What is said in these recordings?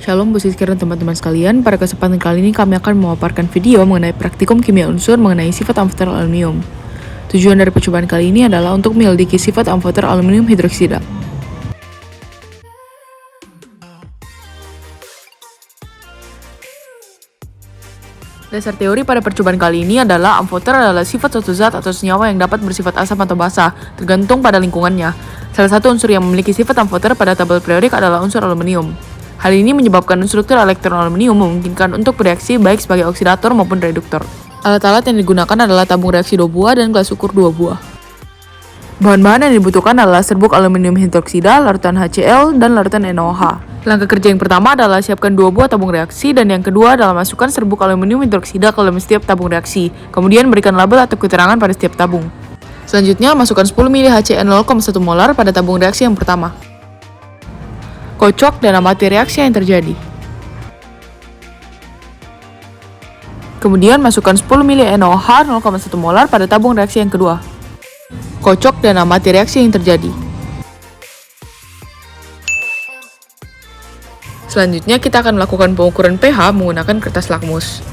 Shalom Bu Siskir dan teman-teman sekalian, pada kesempatan kali ini kami akan memaparkan video mengenai praktikum kimia unsur mengenai sifat amfoter aluminium. Tujuan dari percobaan kali ini adalah untuk menyelidiki sifat amfoter aluminium hidroksida. Dasar teori pada percobaan kali ini adalah amfoter adalah sifat suatu zat atau senyawa yang dapat bersifat asam atau basa, tergantung pada lingkungannya. Salah satu unsur yang memiliki sifat amfoter pada tabel periodik adalah unsur aluminium. Hal ini menyebabkan struktur elektron aluminium memungkinkan untuk bereaksi baik sebagai oksidator maupun reduktor. Alat-alat yang digunakan adalah tabung reaksi 2 buah dan gelas ukur 2 buah. Bahan-bahan yang dibutuhkan adalah serbuk aluminium hidroksida, larutan HCl, dan larutan NaOH. Langkah kerja yang pertama adalah siapkan 2 buah tabung reaksi, dan yang kedua adalah masukkan serbuk aluminium hidroksida ke dalam setiap tabung reaksi. Kemudian berikan label atau keterangan pada setiap tabung. Selanjutnya, masukkan 10 ml HCl 0,1 molar pada tabung reaksi yang pertama. Kocok dan amati reaksi yang terjadi. Kemudian masukkan 10 ml NaOH 0,1 molar pada tabung reaksi yang kedua. Kocok dan amati reaksi yang terjadi. Selanjutnya kita akan melakukan pengukuran pH menggunakan kertas lakmus.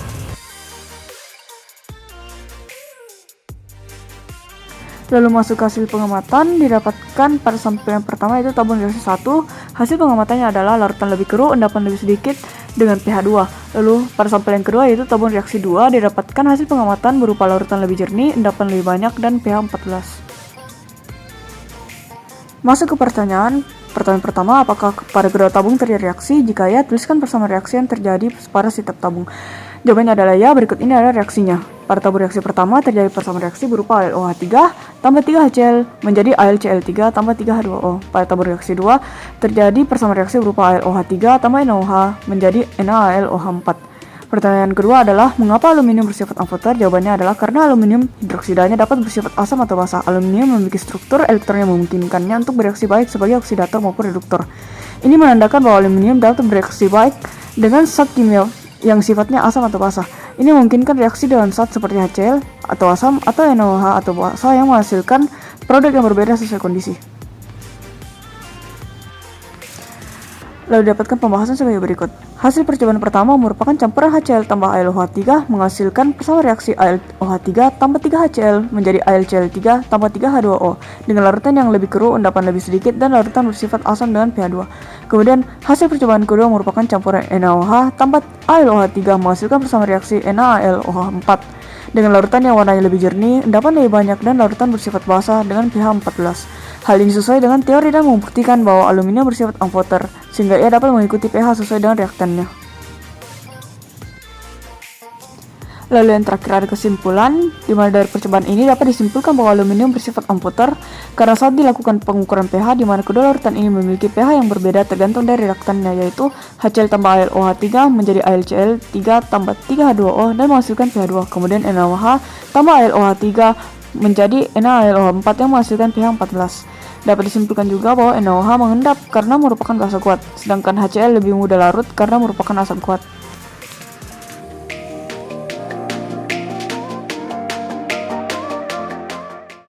Lalu masuk ke hasil pengamatan, didapatkan pada sampel yang pertama yaitu tabung reaksi 1. Hasil pengamatannya adalah larutan lebih keruh, endapan lebih sedikit dengan pH 2. Lalu pada sampel yang kedua yaitu tabung reaksi 2, didapatkan hasil pengamatan berupa larutan lebih jernih, endapan lebih banyak, dan pH 14. Masuk ke pertanyaan pertama, apakah pada kedua tabung terjadi reaksi? Jika ya, tuliskan persamaan reaksi yang terjadi pada setiap tabung. Jawabannya adalah ya, berikut ini adalah reaksinya. Pada tabung reaksi pertama terjadi persamaan reaksi berupa AlOH3 tambah 3HCl menjadi AlCl3 tambah 3H2O. Pada tabung reaksi 2 terjadi persamaan reaksi berupa AlOH3 tambah NaOH menjadi NaAlOH4. Pertanyaan kedua adalah, mengapa aluminium bersifat amfoter? Jawabannya adalah karena aluminium hidroksidanya dapat bersifat asam atau basa. Aluminium memiliki struktur elektron yang memungkinkannya untuk bereaksi baik sebagai oksidator maupun reduktor. Ini menandakan bahwa aluminium dapat bereaksi baik dengan zat kimia yang sifatnya asam atau basa. Ini memungkinkan reaksi dengan zat seperti HCl atau asam atau NaOH atau basa yang menghasilkan produk yang berbeda sesuai kondisi. Lalu didapatkan pembahasan sebagai berikut. Hasil percobaan pertama merupakan campuran HCl tambah AlOH3 menghasilkan persamaan reaksi AlOH3 tambah 3HCl menjadi AlCl3 tambah 3H2O dengan larutan yang lebih keruh, endapan lebih sedikit, dan larutan bersifat asam dengan pH 2. Kemudian hasil percobaan kedua merupakan campuran NaOH tambah AlOH3 menghasilkan persamaan reaksi NaAlOH4 dengan larutan yang warnanya lebih jernih, endapan lebih banyak, dan larutan bersifat basa dengan pH 14. Hal ini sesuai dengan teori dan membuktikan bahwa aluminium bersifat amfoter, sehingga ia dapat mengikuti pH sesuai dengan reaktannya. Lalu yang terakhir ada kesimpulan, di mana dari percobaan ini dapat disimpulkan bahwa aluminium bersifat amfoter karena saat dilakukan pengukuran pH di mana kedua larutan ini memiliki pH yang berbeda tergantung dari reaktannya, yaitu HCl tambah AlOH3 menjadi AlCl3 tambah 3H2O dan menghasilkan pH 2. Kemudian NaOH tambah AlOH3 menjadi NaAlOH4 yang menghasilkan pH 14. Dapat disimpulkan juga bahwa NaOH mengendap karena merupakan basa kuat, sedangkan HCl lebih mudah larut karena merupakan asam kuat.